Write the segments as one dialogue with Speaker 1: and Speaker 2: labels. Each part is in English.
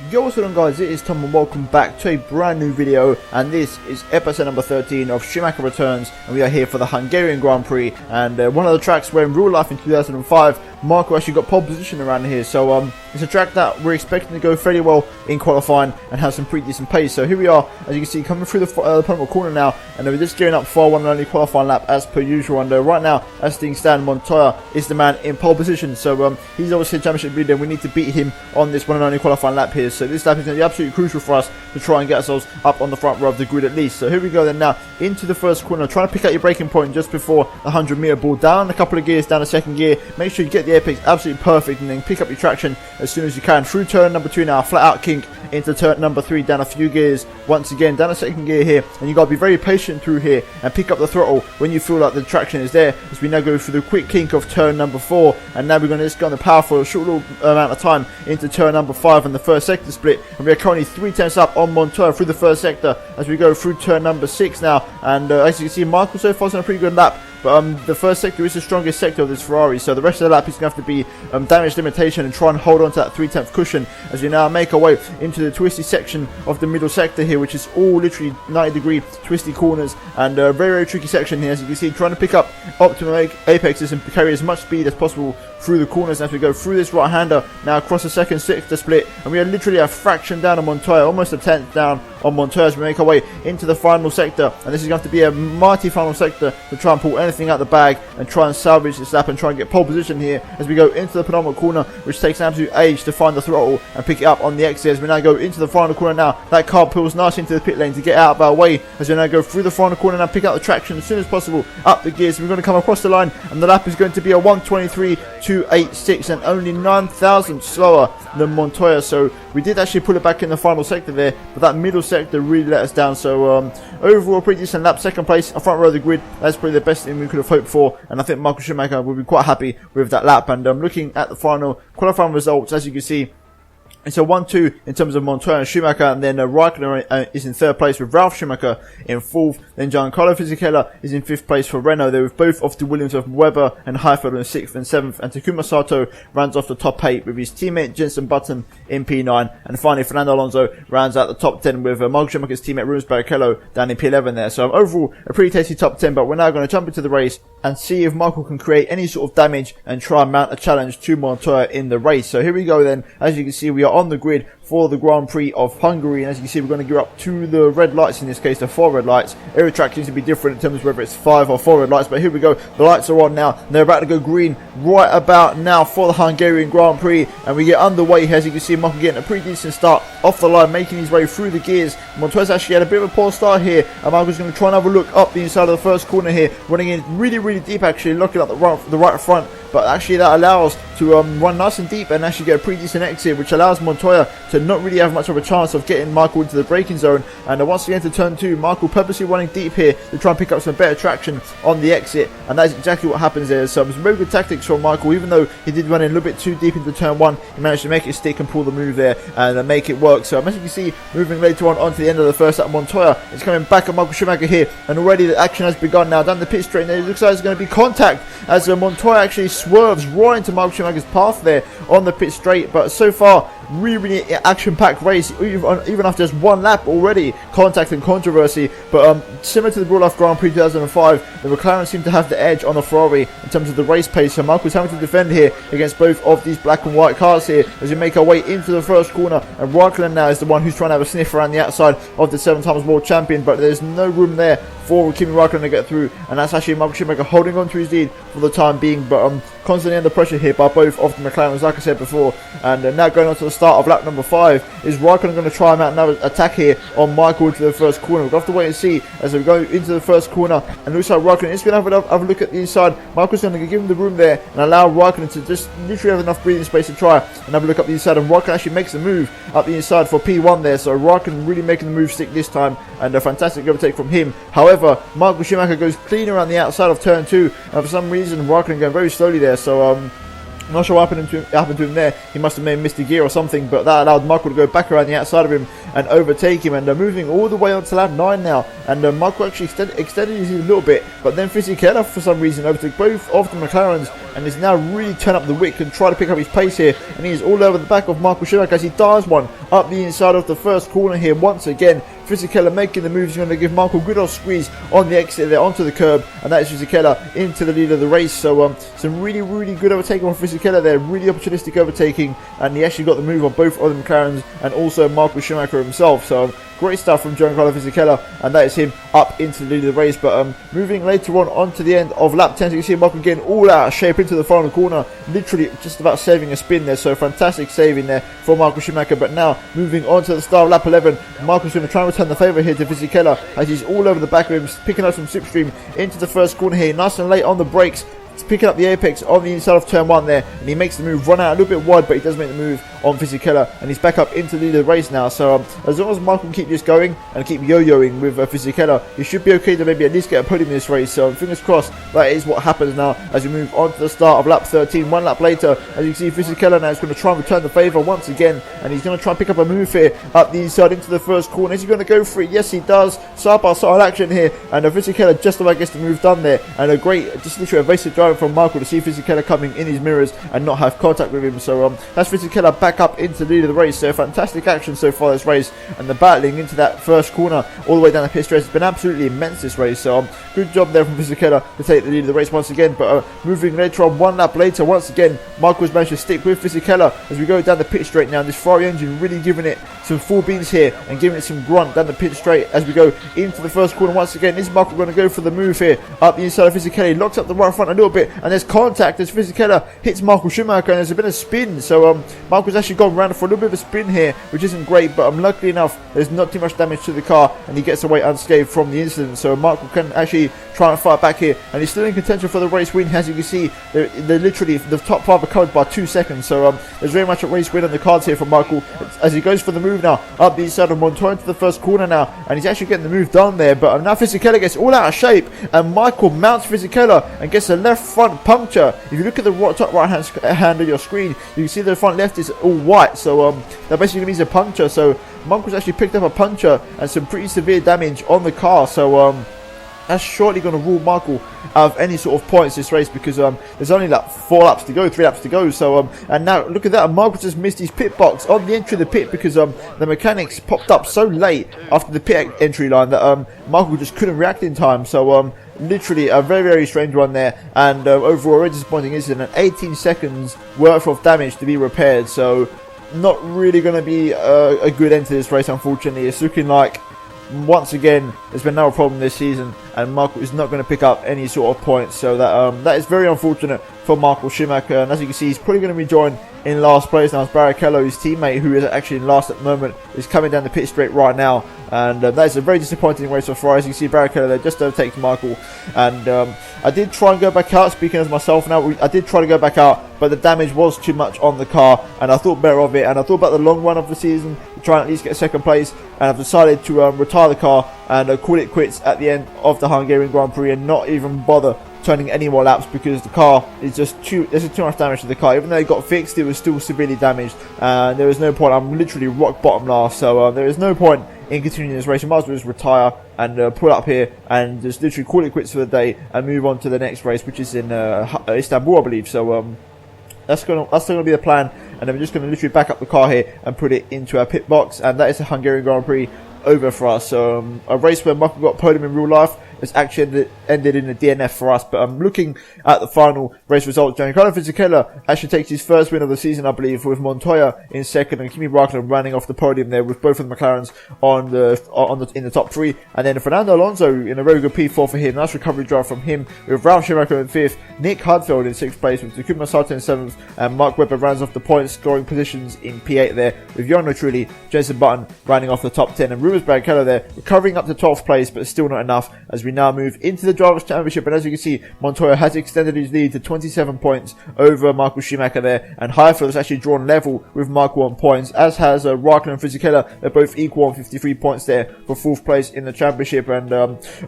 Speaker 1: Yo, what's going on, guys? It is Tom and welcome back to a brand new video, and this is episode number 13 of Schumacher Returns, and we are here for the Hungarian Grand Prix, and one of the tracks where in real life in 2005 Marco actually got pole position around here. So it's a track that we're expecting to go fairly well in qualifying and have some pretty decent pace. So here we are, as you can see, coming through the penultimate corner now, and we're just gearing up for one and only qualifying lap as per usual. And right now, as things stand, Montoya is the man in pole position, so he's obviously a championship leader, and we need to beat him on this one and only qualifying lap here. So this lap is going to be absolutely crucial for us to try and get ourselves up on the front row of the grid at least. So here we go then now into the first corner, trying to pick out your braking point just before the 100-meter ball, down a couple of gears, down a second gear, make sure you get the apex absolutely perfect, and then pick up your traction as soon as you can through turn number 2 now, flat out kink into turn number 3, down a few gears, once again down a second gear here, and you got to be very patient through here and pick up the throttle when you feel like the traction is there, as we now go through the quick kink of turn number 4, and now we're going to just go on the power for a short little amount of time into turn number 5 and the first sector split, and we are currently 3/10 up on Montoya through the first sector as we go through turn number 6 now. And as you can see, Michael so far is on a pretty good lap, but the first sector is the strongest sector of this Ferrari, so the rest of the lap is going to have to be damage limitation and try and hold on to that 3/10 cushion as we now make our way into the twisty section of the middle sector here, which is all literally 90-degree twisty corners, and a very, very tricky section here, as you can see, trying to pick up optimum apexes and carry as much speed as possible through the corners as we go through this right-hander now across the second sector split, and we are literally a fraction down on Montoya, almost a tenth down on Montoya as we make our way into the final sector, and this is going to be a mighty final sector to try and pull anything out the bag and try and salvage this lap and try and get pole position here as we go into the penultimate corner, which takes an absolute age to find the throttle and pick it up on the exit as we now go into the final corner now. That car pulls nice into the pit lane to get out of our way as we now go through the final corner and pick up the traction as soon as possible up the gears. We're going to come across the line, and the lap is going to be a 1:23.286 and only 9,000 slower than Montoya, so we did actually pull it back in the final sector there, but that middle sector really let us down. So overall pretty decent lap, second place, a front row of the grid. That's probably the best thing we could have hoped for, and I think Michael Schumacher will be quite happy with that lap. And looking at the final qualifying results, as you can see, it's a 1-2 in terms of Montoya and Schumacher, and then Raikkonen is in third place with Ralf Schumacher in fourth. Then Giancarlo Fisichella is in fifth place for Renault. They're with both off to Williams of Webber and Heifeld in sixth and seventh. And Takuma Sato rounds off the top 8 with his teammate Jenson Button in P9. And finally, Fernando Alonso rounds out the top 10 with Michael Schumacher's teammate Rubens Barrichello down in P11 there. So overall, a pretty tasty top 10, but we're now going to jump into the race and see if Michael can create any sort of damage and try and mount a challenge to Montoya in the race. So here we go then. As you can see, we are on the grid for the Grand Prix of Hungary, and as you can see, we're going to gear up to the red lights, in this case the 4 red lights. Every track seems to be different in terms of whether it's 5 or 4 red lights, but here we go, the lights are on now, and they're about to go green right about now for the Hungarian Grand Prix, and we get underway. As you can see, Michael getting a pretty decent start off the line, making his way through the gears. Montoya's actually had a bit of a poor start here, and Michael's going to try and have a look up the inside of the first corner here, running in really, really deep, actually looking at the right front, but actually that allows to run nice and deep and actually get a pretty decent exit, which allows Montoya to not really have much of a chance of getting Michael into the braking zone. And once again to turn 2, Michael purposely running deep here to try and pick up some better traction on the exit, and that's exactly what happens there. So some very good tactics from Michael, even though he did run in a little bit too deep into turn 1, he managed to make it stick and pull the move there and make it work. So as you can see, moving later on onto the end of the first lap, Montoya is coming back at Michael Schumacher here, and already the action has begun now down the pit straight, and it looks like there's going to be contact as Montoya actually swerves right into Michael Schumacher's path there on the pit straight. But so far, really action-packed race, even after just one lap already, contact and controversy. But similar to the real life Grand Prix 2005, the McLaren seemed to have the edge on the Ferrari in terms of the race pace, so Michael's having to defend here against both of these black and white cars here as we make our way into the first corner, and Raikkonen now is the one who's trying to have a sniff around the outside of the 7 times world champion, but there's no room there for Kimi Raikkonen to get through, and that's actually Michael Schumacher holding on to his lead for the time being, but constantly under pressure here by both of the McLarens, like I said before. And now going on to the start of lap number 5, is Raikkonen going to try and mount another attack here on Michael into the first corner? We'll have to wait and see as we go into the first corner, and it looks like Raikkonen is going to have a look at the inside. Michael's going to give him the room there and allow Raikkonen to just literally have enough breathing space to try and have a look up the inside, and Raikkonen actually makes the move up the inside for P1 there, so Raikkonen really making the move stick this time, and a fantastic overtake from him. However, Michael Schumacher goes clean around the outside of turn 2, and for some reason Raikkonen going very slowly there, so I'm not sure what happened to him there. He must have maybe missed a gear or something, but that allowed Michael to go back around the outside of him and overtake him, and they're moving all the way onto lap 9 now, and Michael actually extended his lead a little bit, but then Fisichella for some reason overtook both of the McLarens and is now really turn up the wick and try to pick up his pace here, and he is all over the back of Michael Schumacher as he dives one up the inside of the first corner here once again. Fisichella making the move. He's going to give Michael a good old squeeze on the exit there onto the curb, and that is Fisichella into the lead of the race. So some really good overtaking from Fisichella there, really opportunistic overtaking, and he actually got the move on both of the McLarens and also Michael Schumacher himself. So great stuff from Giancarlo Fisichella, and that is him up into the lead of the race. But moving later on to the end of lap 10, so you can see Michael getting all out of shape into the final corner, literally just about saving a spin there. So fantastic saving there for Michael Schumacher. But now moving on to the start of lap 11, Michael's going to try and return the favour here to Fisichella as he's all over the back of him, picking up some slipstream into the first corner here, nice and late on the brakes, picking up the apex on the inside of turn 1 there, and he makes the move, run out a little bit wide, but he does make the move on Fisichella, and he's back up into the lead of the race now. So as long as Michael can keep this going and keep yo-yoing with Fisichella, he should be okay to maybe at least get a podium in this race. So fingers crossed that is what happens now as we move on to the start of lap 13. 1 lap later, as you can see, Fisichella now is going to try and return the favour once again, and he's going to try and pick up a move here up the inside into the first corner. Is he going to go for it? Yes, he does. Side by side action here, and Fisichella just about gets the move done there, and a great, just literally evasive drive from Michael to see Fisichella coming in his mirrors and not have contact with him. So that's Fisichella back up into the lead of the race. So fantastic action so far this race, and the battling into that first corner all the way down the pit straight has been absolutely immense this race. So good job there from Fisichella to take the lead of the race once again. But moving later on, 1 lap later, once again Michael's managed to stick with Fisichella as we go down the pit straight now. This Ferrari engine really giving it some full beans here and giving it some grunt down the pit straight as we go into the first corner once again. Is Michael going to go for the move here up the inside of Fisichella? He locks up the right front a little bit, and there's contact as Fisichella hits Michael Schumacher, and there's a bit of spin. So Michael's actually gone around for a little bit of a spin here, which isn't great, but luckily enough there's not too much damage to the car and he gets away unscathed from the incident. So Michael can actually try and fight back here, and he's still in contention for the race win. As you can see, they're literally the top 5 are covered by 2 seconds. So there's very much a race win on the cards here for Michael as he goes for the move now up the inside of Montoya into the first corner now, and he's actually getting the move done there. But now Fisichella gets all out of shape, and Michael mounts Fisichella and gets a left front puncture. If you look at the top right hand of your screen, you can see the front left is all white. So that basically means a puncture. So Michael's actually picked up a puncture and some pretty severe damage on the car. So that's shortly going to rule Michael out of any sort of points this race, because there's only like 3 laps to go. So and now look at that, Michael just missed his pit box on the entry of the pit because the mechanics popped up so late after the pit entry line that Michael just couldn't react in time. So literally a very strange one there, and overall a very disappointing incident. 18 seconds worth of damage to be repaired. So not really going to be a good end to this race, unfortunately. It's looking like once again there's been no problem this season, and Michael is not going to pick up any sort of points. So that is very unfortunate for Michael Schumacher, and as you can see, he's probably going to be joined in last place now as Barrichello, his teammate, who is actually in last at the moment, is coming down the pit straight right now, and that is a very disappointing race for Ferrari. As you can see, Barrichello there just overtakes Michael, and I did try and go back out, speaking as myself now, I did try to go back out, but the damage was too much on the car, and I thought better of it, and I thought about the long run of the season to try and at least get 2nd place, and I've decided to retire the car and call it quits at the end of the Hungarian Grand Prix and not even bother turning any more laps, because the car is just there's too much damage to the car. Even though it got fixed, it was still severely damaged, and there is no point. I'm literally rock bottom last, so there is no point in continuing this race. You might as well just retire and pull up here and just literally call it quits for the day and move on to the next race, which is in Istanbul, I believe. So that's going to be the plan, and then we're just going to literally back up the car here and put it into our pit box, and that is the Hungarian Grand Prix over for us. So a race where Michael got podium in real life has actually ended in a DNF for us. But I'm looking at the final race results. Giancarlo Fisichella actually takes his first win of the season, I believe, with Montoya in 2nd and Kimi Räikkönen running off the podium there with both of the McLarens in the top 3, and then Fernando Alonso in a very good P4 for him. Nice recovery drive from him, with Ralf Schumacher in 5th, Nick Hudfeld in 6th place, with Takuma Sato in 7th, and Mark Webber rounds off the points scoring positions in P8 there, with Jarno Trulli, Jenson Button rounding off the top 10, and Rubens Barrichello there recovering up to 12th place, but still not enough as we we now move into the Drivers' Championship, and as you can see, Montoya has extended his lead to 27 points over Michael Schumacher there, and Highfield has actually drawn level with Michael on points, as has Raikkonen and Fisichella. They're both equal on 53 points there for 4th place in the championship, and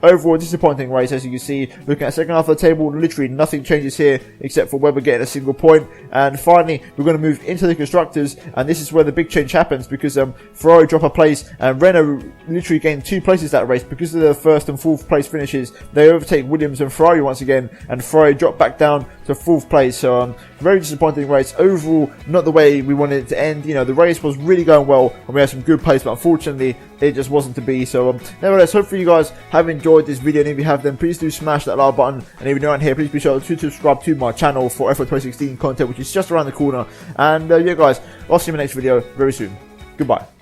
Speaker 1: overall disappointing race. As you can see, looking at the second half of the table, literally nothing changes here except for Webber getting a single point. And finally, we're going to move into the constructors, and this is where the big change happens, because Ferrari drop a place and Renault literally gained 2 places that race because of the 1st and 4th place finishes. They overtake Williams and Ferrari once again, and Ferrari drop back down to 4th place. So very disappointing race overall, not the way we wanted it to end. You know, the race was really going well and we had some good pace, but unfortunately it just wasn't to be. So nevertheless, hopefully you guys have enjoyed this video, and if you have, then please do smash that like button, and if you're not here, please be sure to subscribe to my channel for F1 2016 content, which is just around the corner. And yeah guys, I'll see you in the next video very soon. Goodbye.